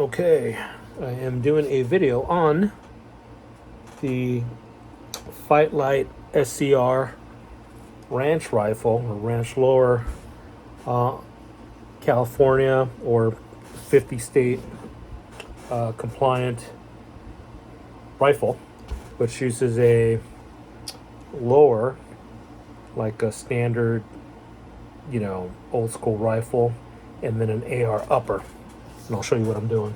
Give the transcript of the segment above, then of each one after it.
Okay, I am doing a video on the FIGHTLITE SCR ranch rifle or ranch lower, California or 50 state compliant rifle, which uses a lower like a standard, old school rifle, and then an AR upper. And I'll show you what I'm doing.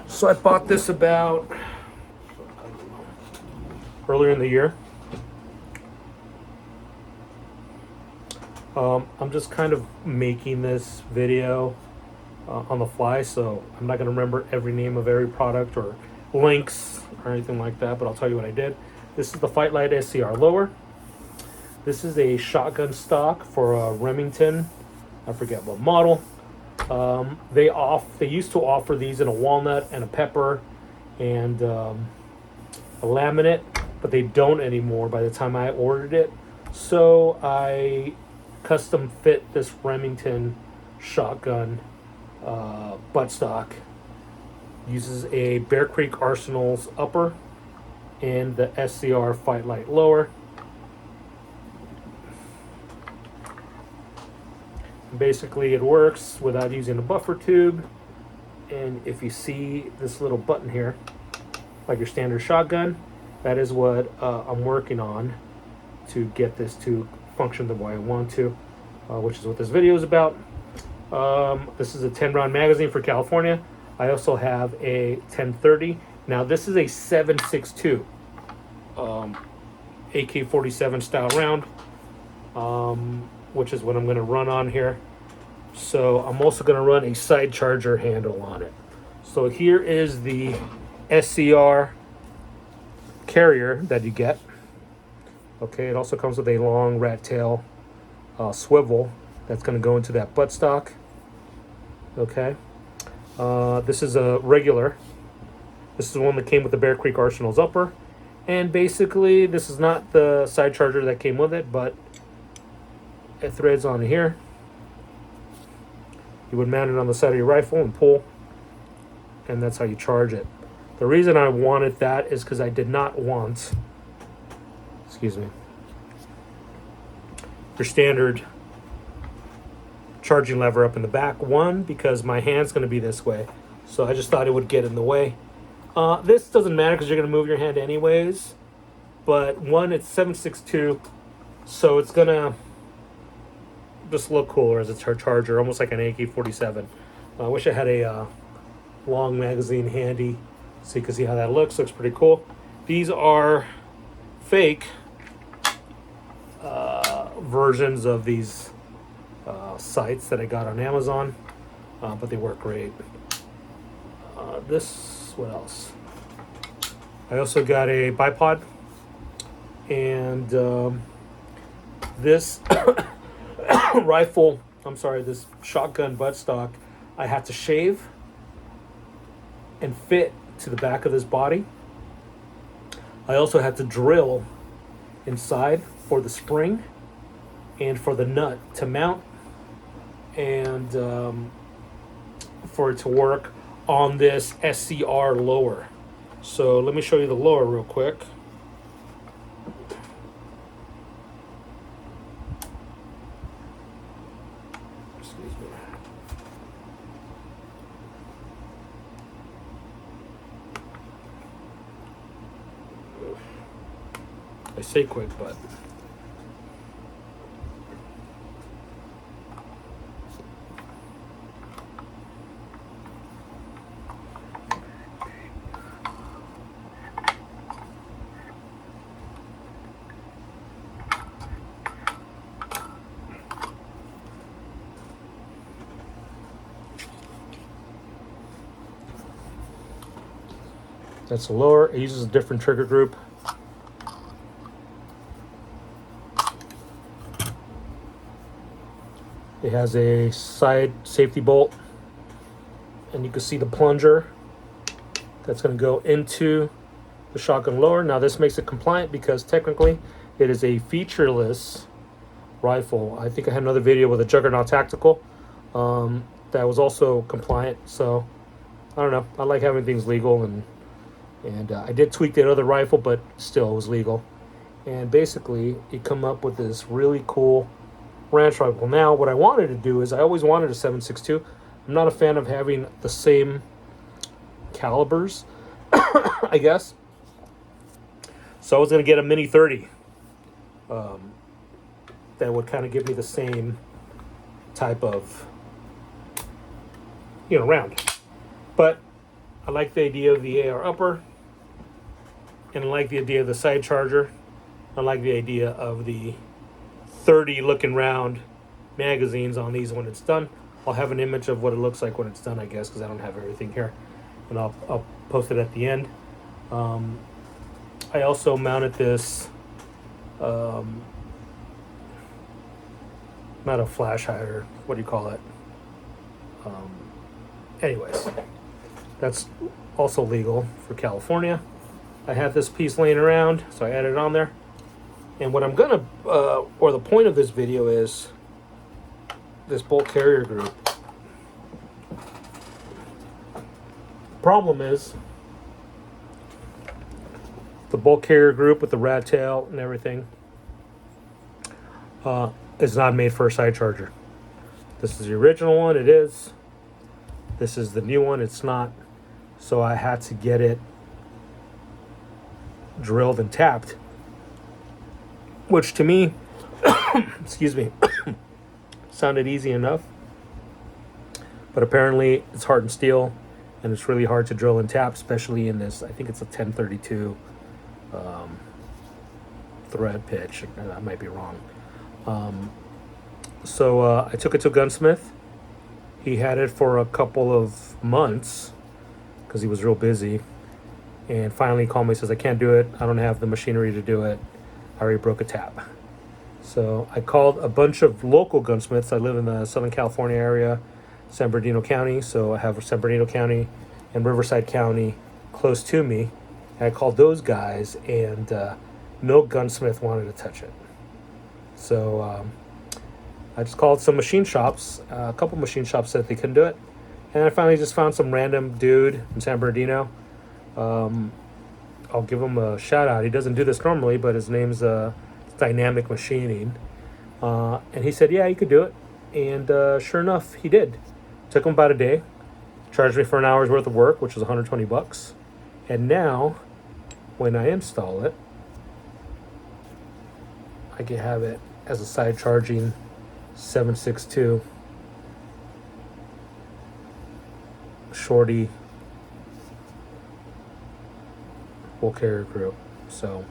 So I bought this about earlier in the year. I'm just kind of making this video on the fly, so I'm not going to remember every name of every product or links or anything like that, but I'll tell you what I did. This is the FIGHTLITE SCR lower. This is a shotgun stock for a Remington. I forget what model. They used to offer these in a walnut and a pepper and a laminate, but they don't anymore by the time I ordered it. So I custom fit this Remington shotgun buttstock. Uses a Bear Creek Arsenal's upper and the SCR FIGHTLITE lower. Basically, it works without using a buffer tube. And if you see this little button here, like your standard shotgun, that is what I'm working on to get this to function the way I want to, which is what this video is about. This is a 10-round magazine for California. I also have a 1030. Now this is a 7.62 AK-47 style round, which is what I'm going to run on here. So I'm also going to run a side charger handle on it. So here is the SCR carrier that you get. Okay, it also comes with a long rat tail swivel that's going to go into that buttstock. Okay, this is a regular. This is the one that came with the Bear Creek Arsenal's upper. And basically, this is not the side charger that came with it, but it threads on here. You would mount it on the side of your rifle and pull, and that's how you charge it. The reason I wanted that is because I did not want, your standard charging lever up in the back. One, because my hand's going to be this way, so I just thought it would get in the way. This doesn't matter because you're going to move your hand anyways, but one, it's 7.62, so it's going to just look cooler as a charger, almost like an AK-47. I wish I had a long magazine handy so you can see how that looks. Looks pretty cool. These are fake versions of these sights that I got on Amazon, but they work great. What else? I also got a bipod, and this this shotgun buttstock, I had to shave and fit to the back of this body. I also had to drill inside for the spring and for the nut to mount, and for it to work on this SCR lower. So let me show you the lower real quick. Excuse me. I say quick, but that's the lower. It uses a different trigger group. It has a side safety bolt, and you can see the plunger that's going to go into the shotgun lower. Now this makes it compliant because technically it is a featureless rifle. I think I had another video with a Juggernaut Tactical that was also compliant. So I don't know. I like having things legal, and I did tweak that other rifle, but still it was legal. And basically, you come up with this really cool ranch rifle. Now, what I wanted to do is I always wanted a 7.62. I'm not a fan of having the same calibers, I guess. So I was going to get a Mini 30 that would kind of give me the same type of, round. But I like the idea of the AR upper, and I like the idea of the side charger. I like the idea of the 30 looking round magazines on these when it's done. I'll have an image of what it looks like when it's done, I guess, because I don't have everything here, and I'll post it at the end. I also mounted this, not a flash hider, what do you call it? Anyways, that's also legal for California. I had this piece laying around, so I added it on there. And what I'm gonna, or the point of this video is this bolt carrier group. Problem is, the bolt carrier group with the rat tail and everything is not made for a side charger. This is the original one, it is. This is the new one, it's not. So I had to get it drilled and tapped, which to me, excuse me, sounded easy enough. But apparently it's hardened steel, and it's really hard to drill and tap, especially in this, I think it's a 1032 thread pitch. I might be wrong. So I took it to a gunsmith. He had it for a couple of months because he was real busy, and finally called me, says, I can't do it, I don't have the machinery to do it, I already broke a tap. So I called a bunch of local gunsmiths. I live in the Southern California area, San Bernardino County, so I have San Bernardino County and Riverside County close to me. And I called those guys, and no gunsmith wanted to touch it. So I just called some machine shops. A couple machine shops said they couldn't do it. And I finally just found some random dude in San Bernardino. I'll give him a shout out. He doesn't do this normally, but his name's Dynamic Machining. And he said, yeah, you could do it. And sure enough, he did. Took him about a day. Charged me for an hour's worth of work, which was $120. And now, when I install it, I can have it as a side charging 7.62 shorty bolt carrier group. So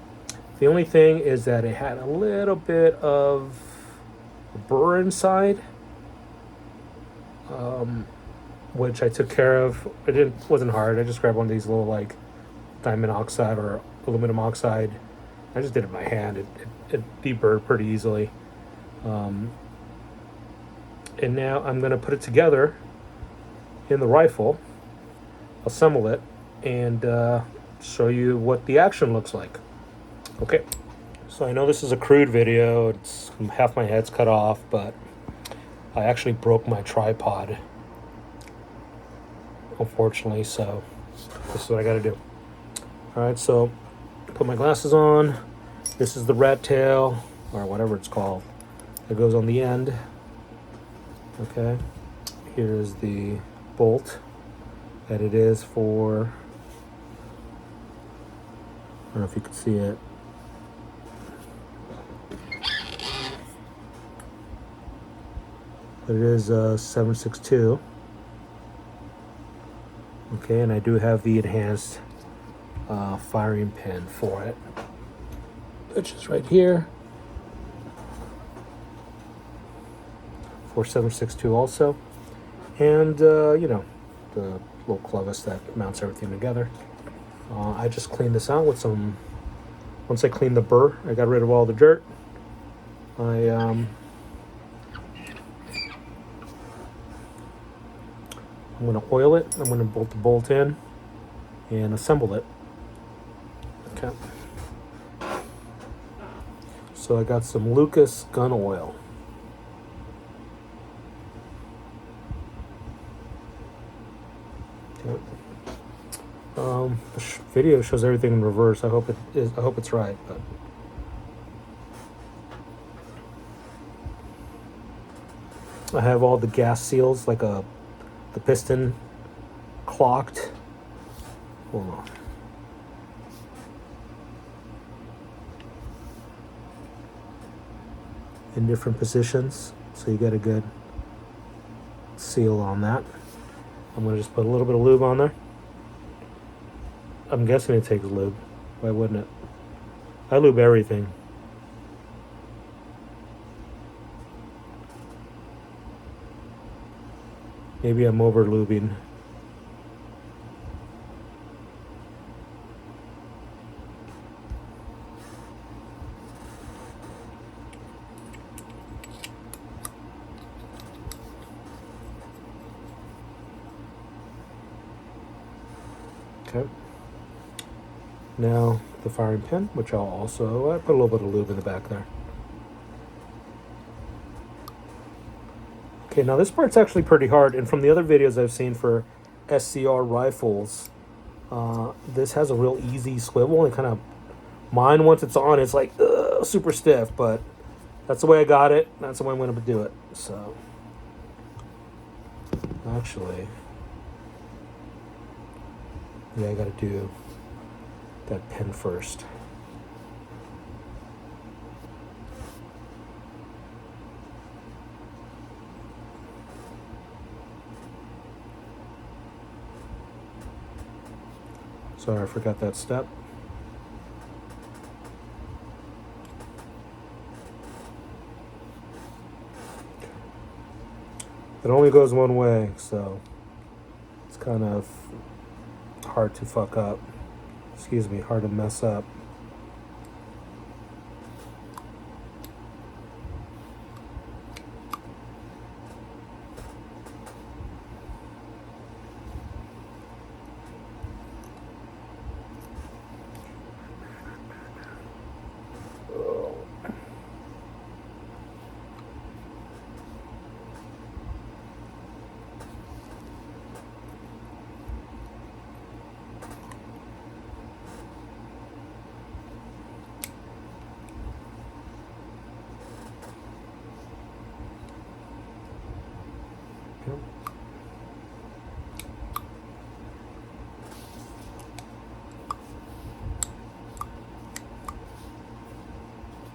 the only thing is that it had a little bit of burr inside, which I took care of. It wasn't hard. I just grabbed one of these little like diamond oxide or aluminum oxide. I just did it by hand. It deburred pretty easily. And now I'm going to put it together in the rifle, assemble it, and show you what the action looks like. Okay, so I know this is a crude video. It's half my head's cut off, but I actually broke my tripod, unfortunately, so this is what I got to do. All right, so put my glasses on. This is the rat tail, or whatever it's called, that goes on the end. Okay, here's the bolt that it is for. I don't know if you can see it. But it is a 7.62. Okay, and I do have the enhanced firing pin for it, which is right here. For 7.62 also. And, you know, the little clovis that mounts everything together. I just cleaned this out with some, once I cleaned the burr, I got rid of all the dirt. I'm going to oil it. I'm going to bolt the bolt in and assemble it. Okay. So I got some Lucas gun oil. The video shows everything in reverse. I hope it is. I hope it's right. But I have all the gas seals, like the piston clocked. Hold on. In different positions, so you get a good seal on that. I'm gonna just put a little bit of lube on there. I'm guessing it takes lube. Why wouldn't it? I lube everything. Maybe I'm over lubing. Okay. Now the firing pin, which I'll also put a little bit of lube in the back there. Okay, now this part's actually pretty hard, and from the other videos I've seen for SCR rifles, this has a real easy swivel, and kind of, mine once it's on, it's like super stiff, but that's the way I got it. That's the way I'm going to do it. So, actually, yeah, I got to do that pin first. Sorry, I forgot that step. It only goes one way, so it's kind of hard to fuck up. Excuse me, hard to mess up.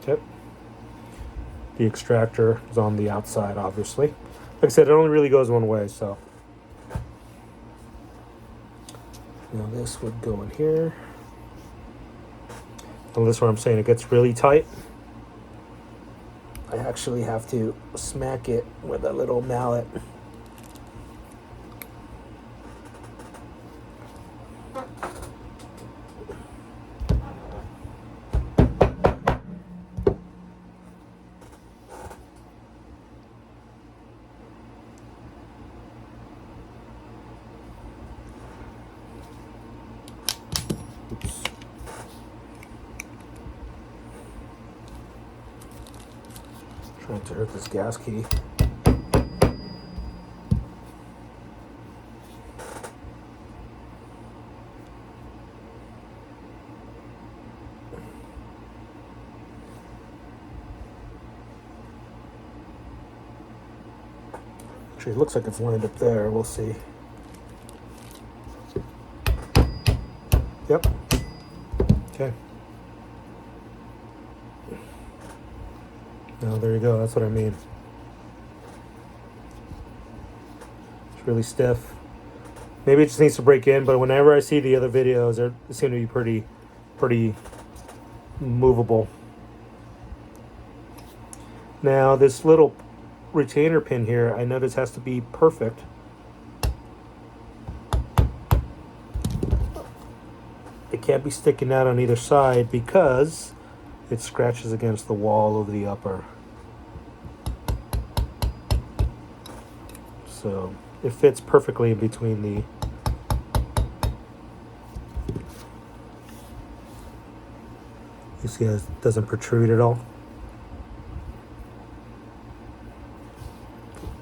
Yep. The extractor is on the outside, obviously. Like I said, it only really goes one way, so. Now this would go in here. And this is where I'm saying it gets really tight. I actually have to smack it with a little mallet. Oops. Trying to hurt this gas key. Actually, it looks like it's lined up there. We'll see. Yep. Okay. Now there you go. That's what I mean. It's really stiff. Maybe it just needs to break in, but whenever I see the other videos, they seem to be pretty movable. Now this little retainer pin here, I notice has to be perfect. It can't be sticking out on either side because it scratches against the wall of the upper. So it fits perfectly in between the you see it doesn't protrude at all.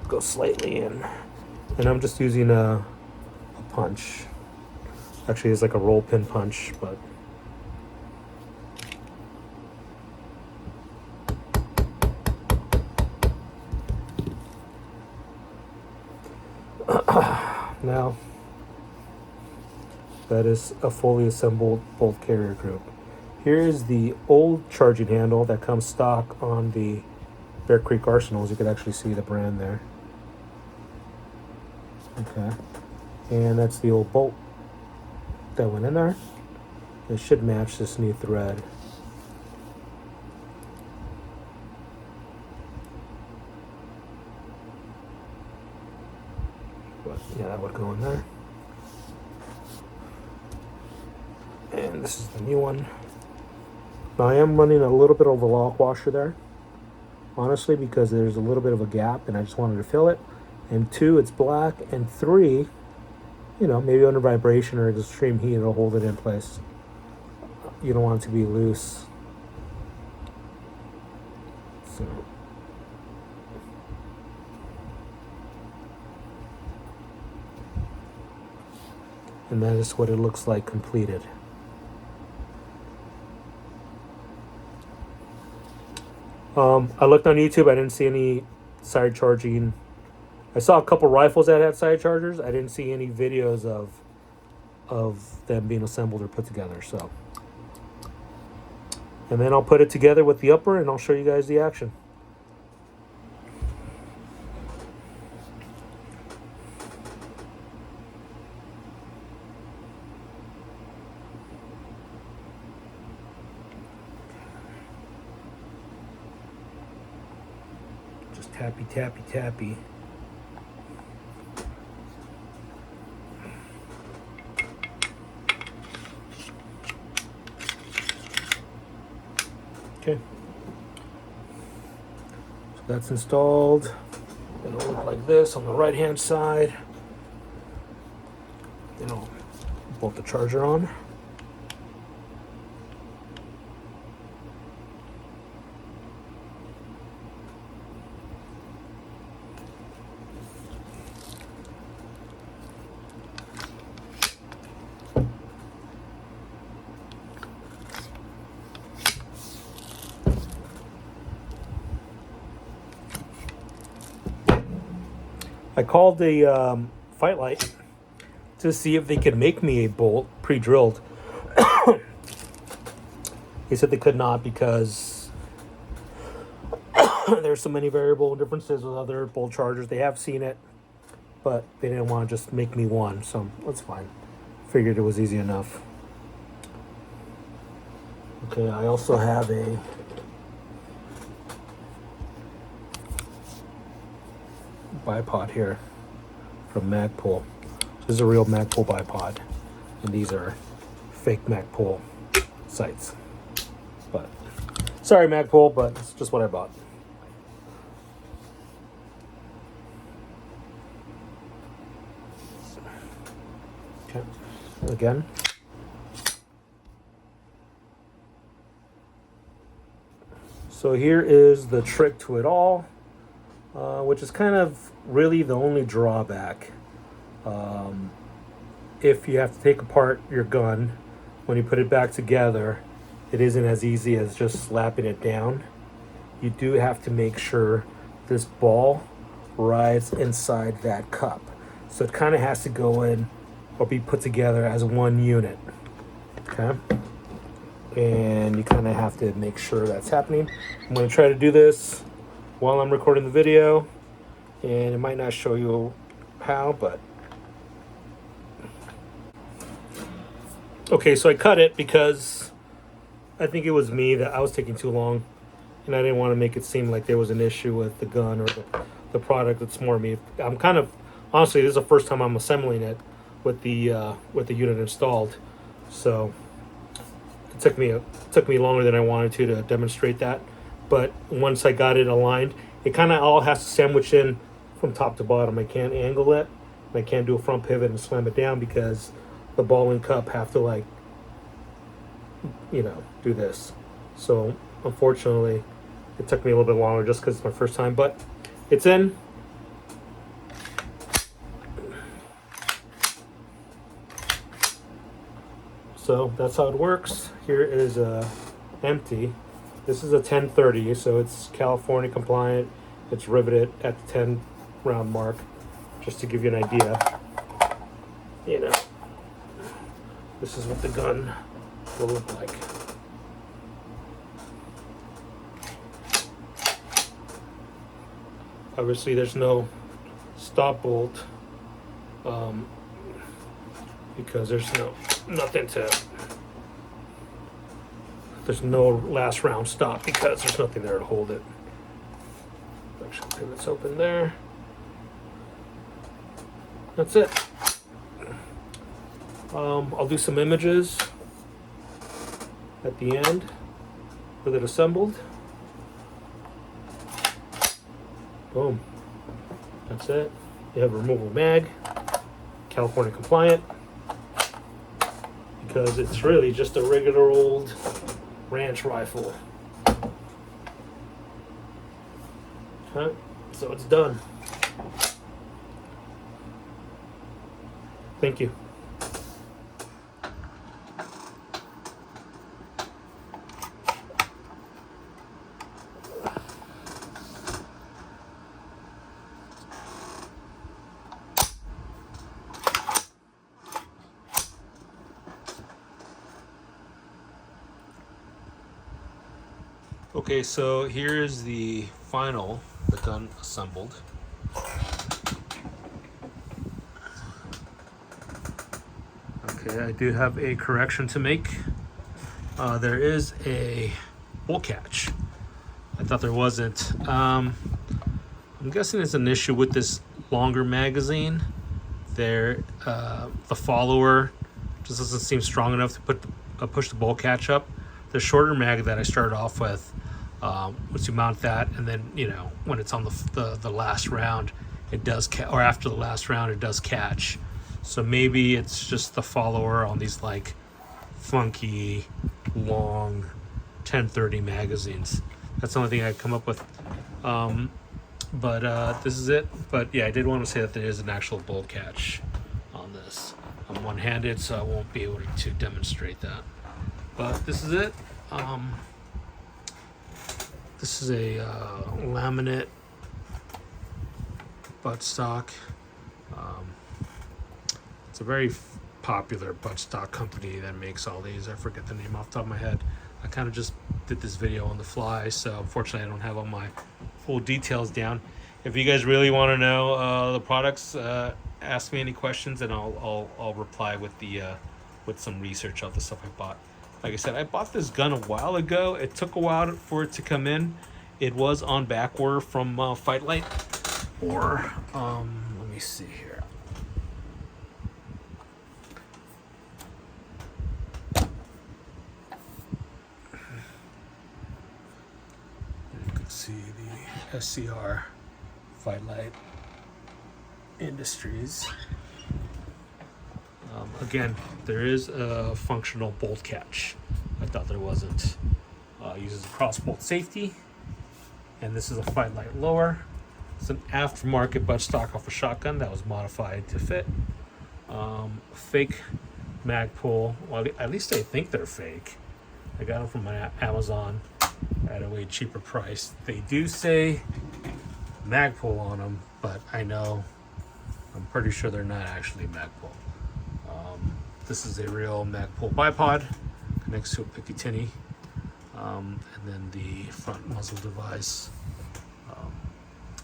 Go slightly in. And I'm just using a punch. Actually, it's like a roll pin punch, but now that is a fully assembled bolt carrier group. Here is the old charging handle that comes stock on the Bear Creek Arsenals. You can actually see the brand there. Okay, and that's the old bolt that went in there. It should match this new thread. But yeah, that would go in there. And this is the new one. Now I am running a little bit of a lock washer there, honestly, because there's a little bit of a gap and I just wanted to fill it. And 2, it's black, and 3, you know, maybe under vibration or extreme heat, it'll hold it in place. You don't want it to be loose. So. And that is what it looks like completed. I looked on YouTube. I didn't see any side charging. I saw a couple rifles that had side chargers. I didn't see any videos of them being assembled or put together. So, and then I'll put it together with the upper, and I'll show you guys the action. Just tappy, tappy, tappy. Okay. So that's installed. It'll look like this on the right hand side. Then I'll bolt the charger on. I called the FIGHTLITE to see if they could make me a bolt pre-drilled. They said they could not because there's so many variable differences with other bolt chargers. They have seen it, but they didn't want to just make me one, so that's fine. Figured it was easy enough. Okay, I also have a bipod here from Magpul. This is a real Magpul bipod, and these are fake Magpul sights. But sorry, Magpul, but it's just what I bought. Okay, again. So here is the trick to it all. Which is kind of really the only drawback. If you have to take apart your gun, when you put it back together, it isn't as easy as just slapping it down. You do have to make sure this ball rides inside that cup. So it kind of has to go in or be put together as one unit. Okay? And you kind of have to make sure that's happening. I'm going to try to do this while I'm recording the video, and it might not show you how, but okay, so I cut it because I think it was me that I was taking too long, and I didn't want to make it seem like there was an issue with the gun or the product. It's more me. I'm kind of, honestly, this is the first time I'm assembling it with the unit installed, so it took me longer than I wanted to demonstrate that. But once I got it aligned, it kind of all has to sandwich in from top to bottom. I can't angle it. I can't do a front pivot and slam it down because the ball and cup have to, like, you know, do this. So unfortunately, it took me a little bit longer just because it's my first time. But it's in. So that's how it works. Here is empty. This is a 1030, so it's California compliant. It's riveted at the 10 round mark, just to give you an idea. You know, this is what the gun will look like. Obviously, there's no stop bolt because there's no last round stop because there's nothing there to hold it. Actually, pivot's open there. That's it. I'll do some images at the end with it assembled. Boom. That's it. You have a removable mag, California compliant, because it's really just a regular old ranch rifle. Okay, so it's done. Thank you. Okay, so here's the gun assembled. Okay, I do have a correction to make. There is a bolt catch. I thought there wasn't. I'm guessing it's an issue with this longer magazine. The follower just doesn't seem strong enough to push the bolt catch up. The shorter mag that I started off with, once you mount that, and then when it's on the last round, it does or after the last round, it does catch. So maybe it's just the follower on these like funky long 1030 magazines. That's the only thing I come up with. But this is it. But yeah, I did want to say that there is an actual bolt catch on this. I'm one-handed, so I won't be able to demonstrate that. But this is it. This is a laminate buttstock. It's a very popular buttstock company that makes all these. I forget the name off the top of my head. I kind of just did this video on the fly, so unfortunately I don't have all my full details down. If you guys really want to know the products, ask me any questions and I'll reply with some research of the stuff I bought. Like I said, I bought this gun a while ago. It took a while for it to come in. It was on back order from FIGHTLITE, or let me see here. You can see the SCR FIGHTLITE Industries. Again, there is a functional bolt catch. I thought there wasn't. Uses a cross bolt safety, and this is a FIGHTLITE lower. It's an aftermarket buttstock off a shotgun that was modified to fit. Fake mag pull. Well, at least I think they're fake. I got them from my Amazon at a way cheaper price. They do say mag pull on them, but I'm pretty sure they're not actually mag pull. This is a real mag pull bipod, connects to a Picatinny, and then the front muzzle device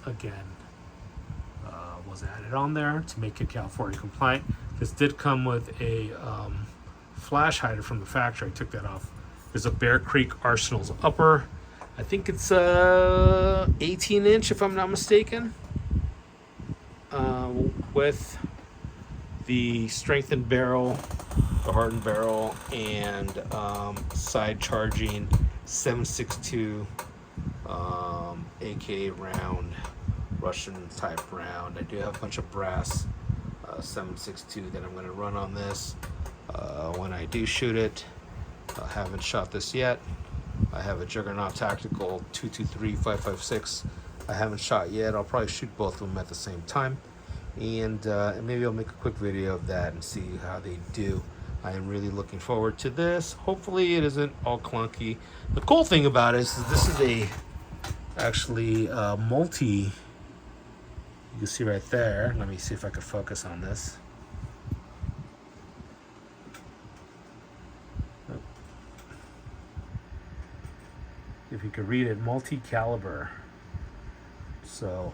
again was added on there to make it California compliant. This did come with a flash hider from the factory. I took that off. There's a Bear Creek Arsenal's upper. I think it's 18 inch if I'm not mistaken, with the strengthened barrel, the hardened barrel, and side charging 7.62 AK round, Russian type round. I do have a bunch of brass 7.62 that I'm going to run on this when I do shoot it. I haven't shot this yet. I have a Juggernaut Tactical 223-556 I haven't shot yet. I'll probably shoot both of them at the same time, and maybe I'll make a quick video of that and see how they do. I am really looking forward to this. Hopefully it isn't all clunky. The cool thing about it is this is a actually multi, you can see right there. Let me see if I can focus on this. If you could read it, multi-caliber. So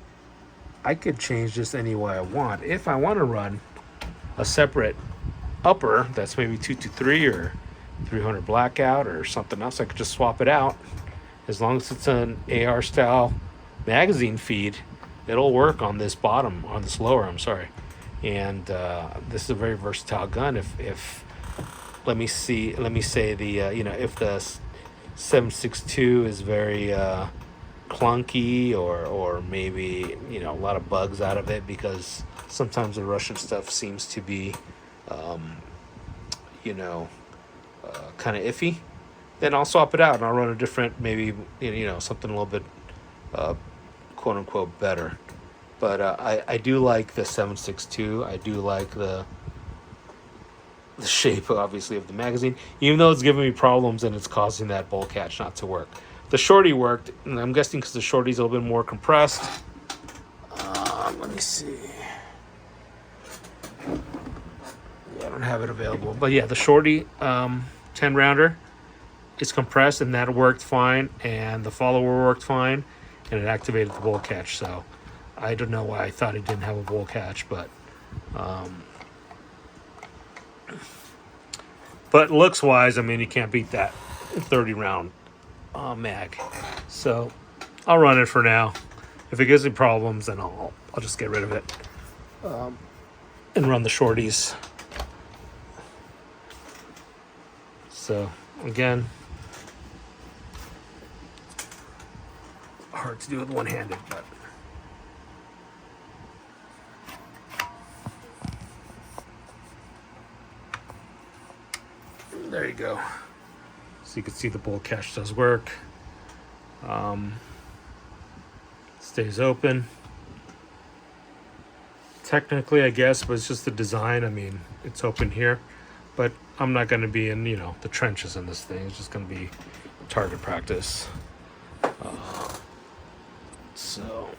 I could change this any way I want. If I want to run a separate upper that's maybe 223 or 300 blackout or something else, I could just swap it out. As long as it's an AR style magazine feed, it'll work on this bottom, on this lower, I'm sorry. And this is a very versatile gun. If let me say the you know, if the 7.62 is very clunky, or maybe, you know, a lot of bugs out of it, because sometimes the Russian stuff seems to be you know, kind of iffy, then I'll swap it out and I'll run a different, maybe, you know, something a little bit quote unquote better. But I do like the 7.62. I do like the shape, obviously, of the magazine, even though it's giving me problems and it's causing that bolt catch not to work. The shorty worked, and I'm guessing because the shorty's a little bit more compressed. Let me see. Yeah, I don't have it available, but yeah, the shorty 10 rounder is compressed, and that worked fine, and the follower worked fine, and it activated the bolt catch. So I don't know why I thought it didn't have a bolt catch, but looks wise, I mean, you can't beat that 30 round mag. So I'll run it for now. If it gives me problems, then I'll just get rid of it and run the shorties. So again, hard to do with one-handed, but there you go. So you can see the bolt catch does work. Stays open. Technically, I guess, but it's just the design. I mean, it's open here, but I'm not going to be in, you know, the trenches in this thing. It's just going to be target practice. So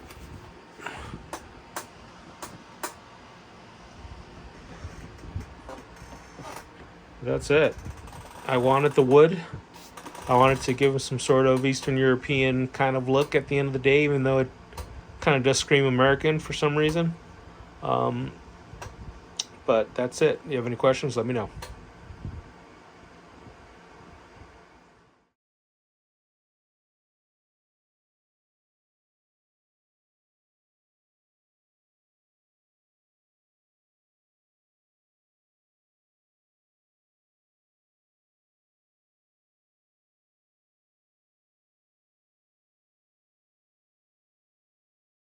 that's it. I wanted the wood. I wanted to give us some sort of Eastern European kind of look at the end of the day, even though it kind of does scream American for some reason. But that's it. You have any questions, let me know.